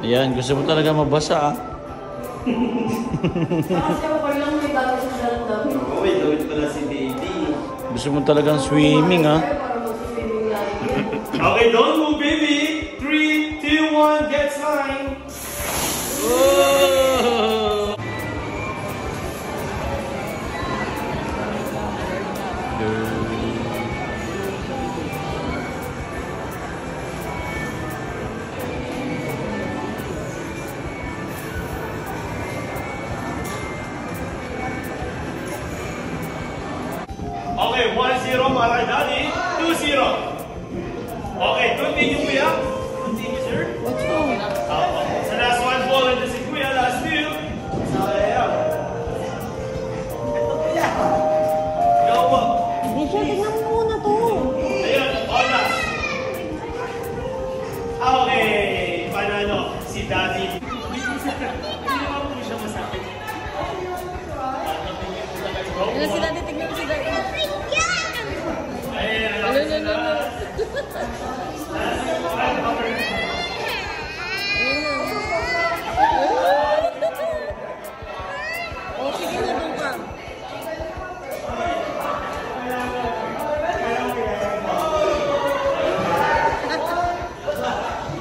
Ayan, gusto mo talaga mabasa ah. Kasi ako lang may dami sa dalam-dami. Oo, may lawit pala si Baby. Gusto mo talagang swimming ah. Okay, don't move, baby. 3, 2, 1, get sign. Oh! Okay, 1-0 para Daddy. 2-0. Okay, continue, Kuya. Continue, sir. What's wrong? Sa last one ball, and si Kuya, last two. Sayang. Ito, Kuya. Go po. Misha, tignan mo muna to. Ayun, all last. Okay, panalo si Daddy. Hindi naman po siya masakit. Ano sila titignan ko si Daddy? Ayun, Oh, sige na doon ka.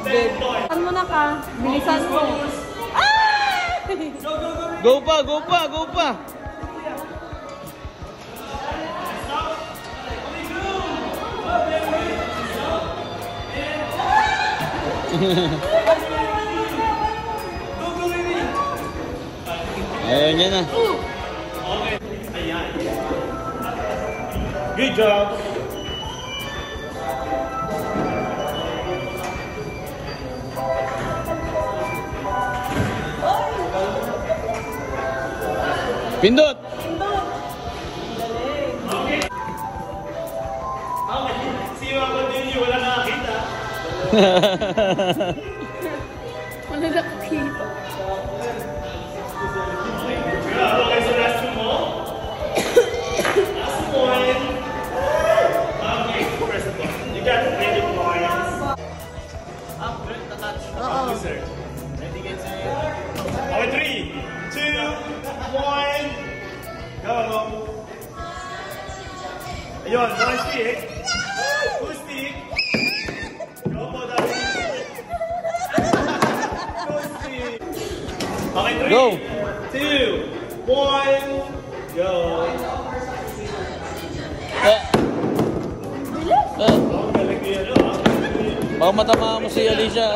Bilisan mo na ka. Bilisan mo. Go pa, go pa, go pa. Ayan yan na. Okay. Ayan. Good job. Pindot! Okay. Si Mama Dini, wala nakakita. Wala nakakita. Okay, so last two mo. Last one. Okay, first of all, you got 20 points. Up, good, touch. Oo. Sir. Ready, get set. Okay, 3, 2, 1. Go. Ayun, one stick. Two stick. Go po, Daddy. Two stick. Okay, 3, Go. 2, 1, go. Oh, galing ko yan, oh. Baka matama mo si Alicia.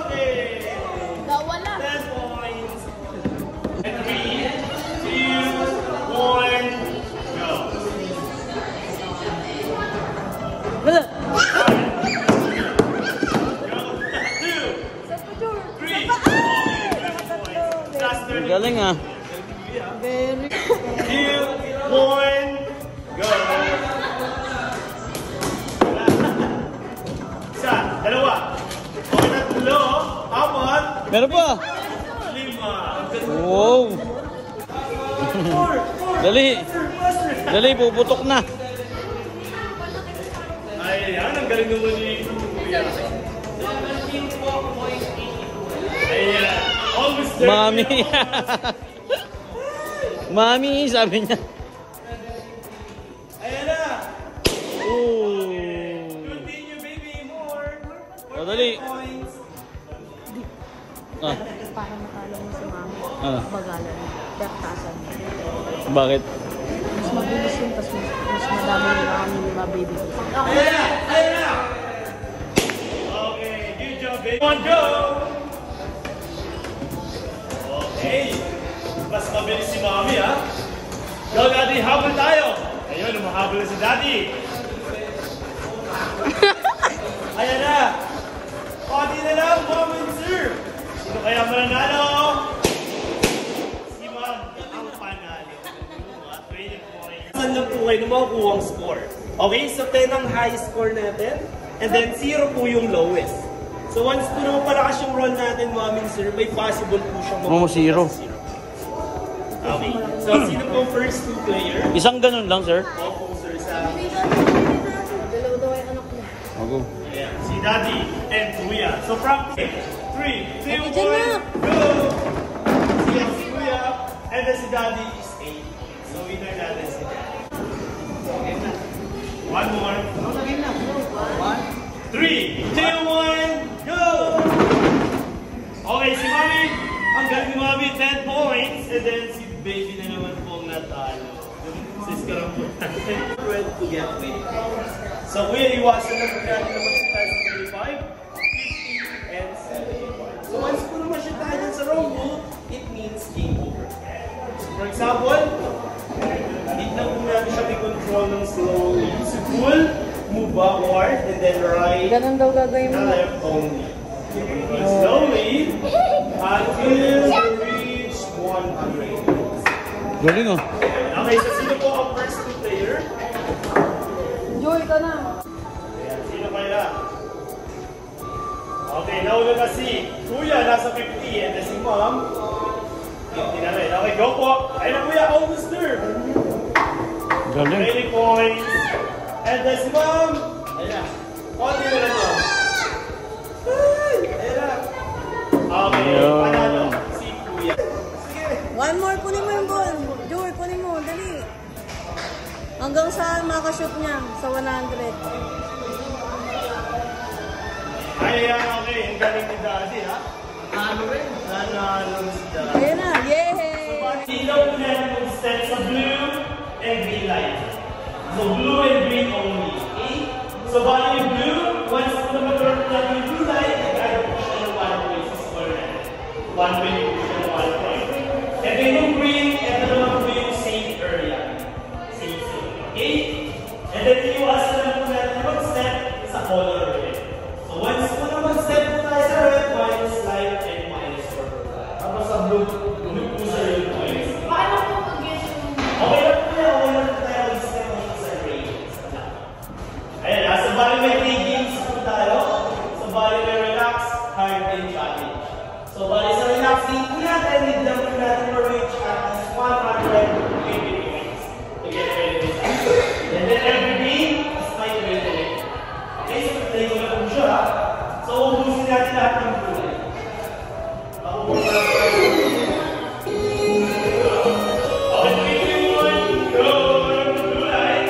Okay. Wala. 10 points. 3, 2, 1, go. Wala. 2, 3, okay, last 30. Galing ah. Very 2, 1, go. Isa, dalawa. Okay, tatlo, apat, Meron pa. 5. Wow. Dali. Dali, puputok na. Ayan, ang galing naman ni Kuya. Ayan, almost 30. Mami. Mami, sabi niya. Ayan na. Oh. Continue, baby, more. Oh, dali. Points. Ah, para makala mo si mama. Ah. Bagalan. Daktasan. bakit? Mas mabilis yun, tas mas madami yung kami ni mga baby. Ayan na. Ayan na. Okay, good job, baby. One, go. Okay. Mas mabilis si Mami, ha? Go, Daddy, habol tayo. Ayun, umahabol na si Daddy. Ayan na. Pati na lang, Mom and Sir. Sino kaya mananalo? Si Mom ang panalo. 20 points. Saan lang po kayo na makukuha ang score? Okay, so 10 ang high score natin. And then 0 po yung lowest. So once po naman palakas yung roll natin, Mom and Sir, may possible po siyang Oo, 0. Okay. So sino po first two player? Isang ganun lang, sir. Opo, sir, sa... Dalawa daw ay anak niya. Ako. Ayan, si Daddy and Kuya. So practice. 3, 2, 1, Ate, dyan na. go! Si Kuya, and then si Daddy is 8. So, winner natin si Daddy. One more. 3, 2, 1, go! Okay, si Mami, ang galing ni Mami, 10 points. And then si Baby na naman pong natalo. Sis karambot natin. Ready to get paid. So, Kuya, iwasan na po natin naman si tayo sa 25, 50, and 75. So, once po naman siya tayo sa wrong move, it means game over. For example, hindi na po natin siya i-control ng slowly. So, pull, move backward, and then right, Ganun daw gagawin mo. left only. Slowly, until you reach 100. Galing oh. Okay, so sino po ang first two player? Joy ka na. Ayan, sino kaya? Okay, nauna na si Kuya, nasa 50, and then si Mom, 50 na rin. Okay, go po. Ayun na Kuya, almost there. Galing. 20 points. And then si Mom, ayun na. Konti na lang mo. Ay, ayun na. Okay, Ayun. panalo si Kuya. Sige. One more, kunin mo yung ball. Joy, kunin mo. Dali. Hanggang saan makashoot niya? Sa 100. Ayan, okay. Ang galing ni Daddy, ha? Nanalo rin. Nanalo si Daddy. Ayun na. Yay! Ilaw po natin mag-step sa blue and green light. So blue and green only. Okay? So bali yung blue, once po na mag-turn natin yung blue light, nag-add po siya ng 1 point sa score natin. 1 point po siya ng 1 point. And then yung green, ito naman po yung safe area. Safe zone. Okay? And then iwasan lang po natin mag-step sa color red. So once po na mag-step po tayo sa red, minus light and minus 4. Tapos sa blue, blue po sa yung points. Okay lang po yan. Okay lang po tayo mag-step sa red. Ayan, nasa bali may 3 games po tayo. So bali may relax, hard, and challenge. So bali sa relax game po natin, need lang po natin ma-reach at least 180 points to get ready this time. And then every game is my way. Okay, so play ko na po siya. So ubusin natin lahat ng kulay. Ubusin natin. Okay, 3, 2, 1, go! Kulay.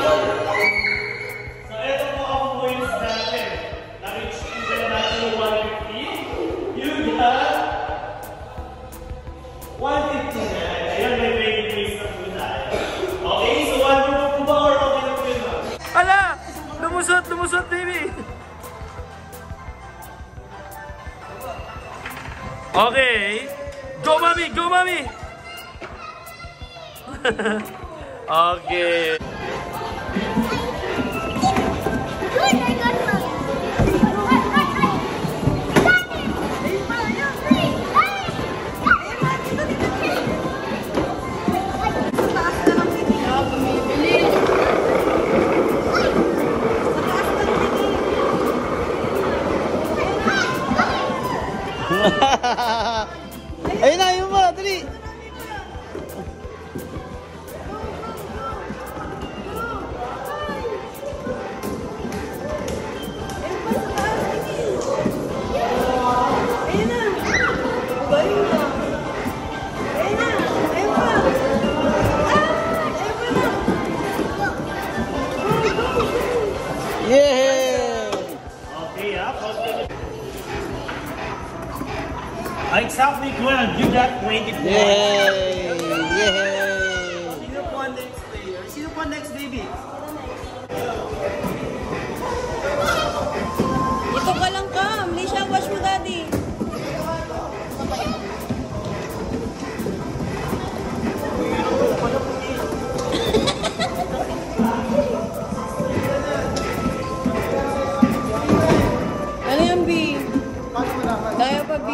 So, ito po ang points natin. Na-reach even natin yung 150. You got 150 na. Ayun, may 20 points na po tayo. Okay, so 1 more po ba or okay na po yun ba? Ala! Lumusot, baby! Okay. Go, mommy! Go, mommy! Okay. Ayun na, ayun mo, dali. Ayun na. Galing na. Ayun na. Ayun pa. Ayun pa na. Yeah! Okay, okay. Exactly 12. You got 20 points. Yay! Yay! Sino po ang next player? Sino po ang next baby? Ito ka lang ka. Lisha, watch mo daddy. Ano yan, B? Kaya pa, B?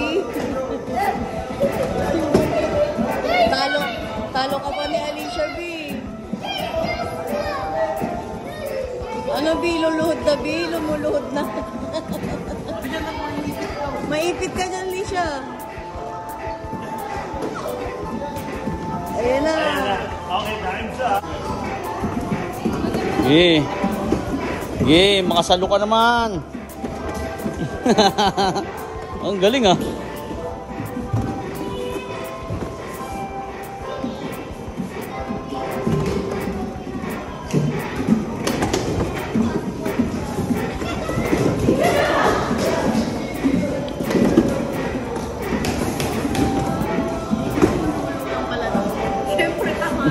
Talo ka pa ni Alicia, B. Ano, B? Luluhod na, B? Lumuluhod na. Maipit ka dyan, Alicia. Ayan na. Okay, time's up. Yeah! Yeah! Makasalo ka naman! Ang galing ah! Siyempre, tama.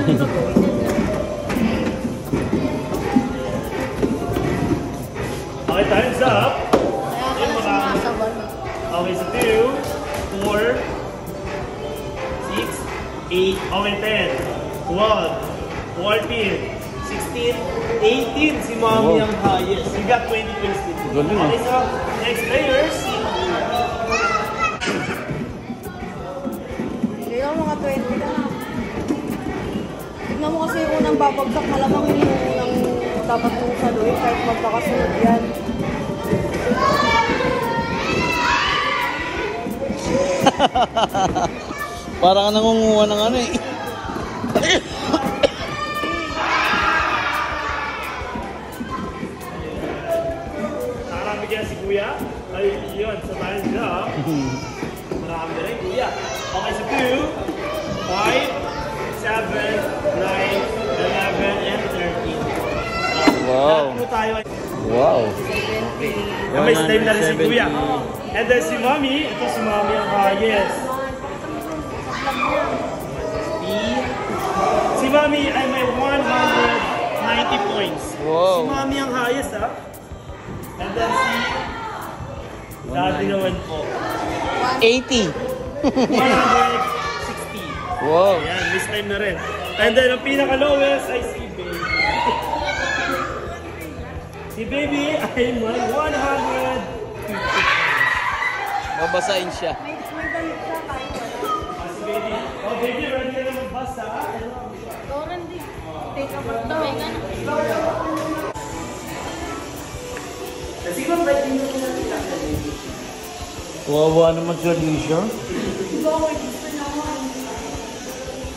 Okay, time's up. Kaya ka na sumasabal. Okay, so 2, 4, 6, 8, okay, 10, 12, 14, 16, 18. Si Mommy Wow. ang highest. You got 20 points. Galing, Okay, so next player, si Hindi ka mga 20 ka na. Tignan mo kasi yung unang babagsak, malamang yung unang dapat mong saluhin kahit magkakasunod yan. Parang nangunguha ng ano eh. Marami kaya si Kuya. Ay, yun, sa time's up. Marami na rin, Kuya. Okay, so 2, 5, 7, 9, 11, and 13. Wow! Lahat po tayo ay Wow! may slime na rin si Kuya. And then si Mommy, ito si Mommy ang highest. Si Mommy ay may 190 points. Wow. Si Mommy ang highest, ha? And then si Daddy naman po. 80! 160. Wow! Ayan, may slime na rin. And then ang pinaka-lowest ay si Baby. Si Baby ay may 150. Babasahin siya. May damit ka kahit wala. Si Baby. Oh, Baby, ready ka na magbasa. Doran din. Take a bath daw. Kasi kung ba't hindi ko nakita sa Baby? Kawawa naman si Alicia.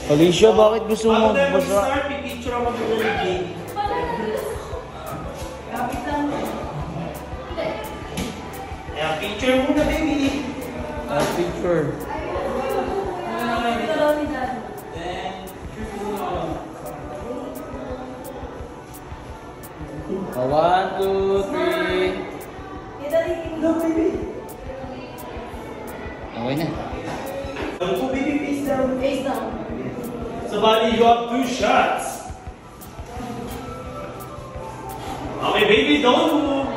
Alicia, bakit gusto mo Bago tayo magbasa? mag-start, pipicture ako muna ni Baby. Ayan, picture muna, Baby. Picture. One, two, three. No, baby. Okay na. Oh, baby, face down. Face down. So, buddy, you have 2 shots. Okay, baby, don't move.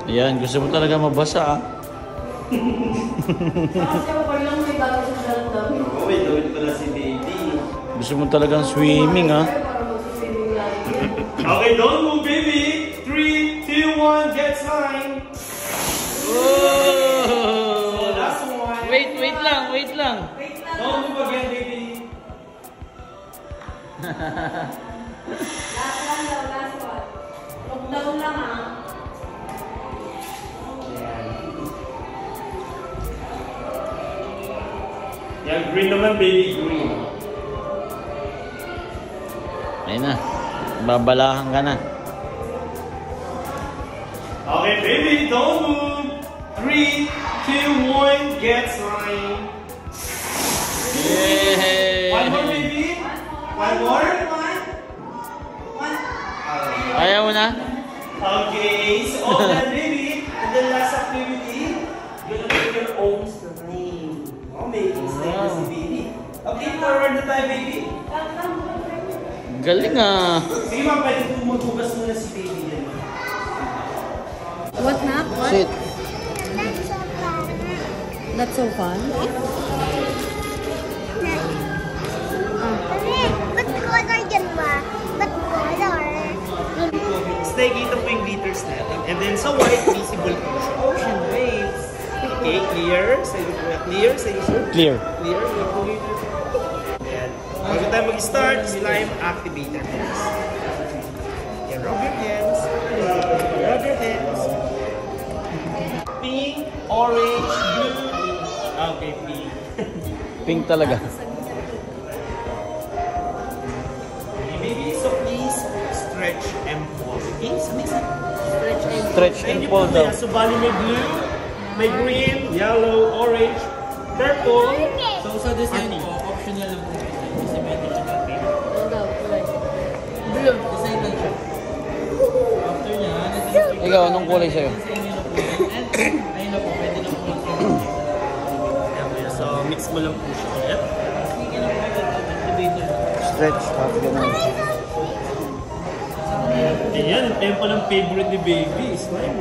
Ayan, gusto mo talaga mabasa ah. Kasi ako lang may bago sa dalam. Oh, wait, doon pala si baby. Gusto mo talagang swimming ah. Para mag-swimming lang. Okay, don't move, baby. 3, 2, 1, get sign. Oh! Last one. Wait lang. Wait lang. Don't move again, baby. Last one. Lockdown lang ha. Yan, green naman, baby, green. Ayun na. Babalahan ka na. Okay, baby, don't move. 3, 2, 1, get sign. Yay! One more, baby. One more. Ayaw mo na? Okay, so all done, baby. And the last activity, you're gonna put your own name. Oh, making snake na si baby. Okay, forward na tayo, baby. Galing ah. Sige, ma'am, pwede maghugas muna si baby yan. What na? What? Sit. That's so fun. Ba't color yan ba? Ba't color? Snake, ito po yung glitters natin. And then sa white, visible po siya. Ocean waves. Okay, clear. Sa'yo po. Clear. Sa'yo, sir. Clear. Clear. Yung po yun. Ayan. Bago tayo mag-start, slime activator hands. Ayan, rub your hands. Rub your hands. Pink, orange, blue. Okay, pink. Pink talaga. Baby, so please stretch and pull. Okay, so next Stretch and pull daw. So bali may blue, may green, yellow, orange, purple. So sa design po, optional lang po ito. Kasi may additional payment. Ano daw? Kulay. Blue. Design lang siya. After niya, Ikaw, anong kulay sa'yo? sa inyo na po yan. And ayun na po, pwede na po lang sa inyo. So mix mo lang po siya ulit. Sige na po, activator. Stretch. Tapos ganun. Ayan, ito yung palang favorite ni baby, slime.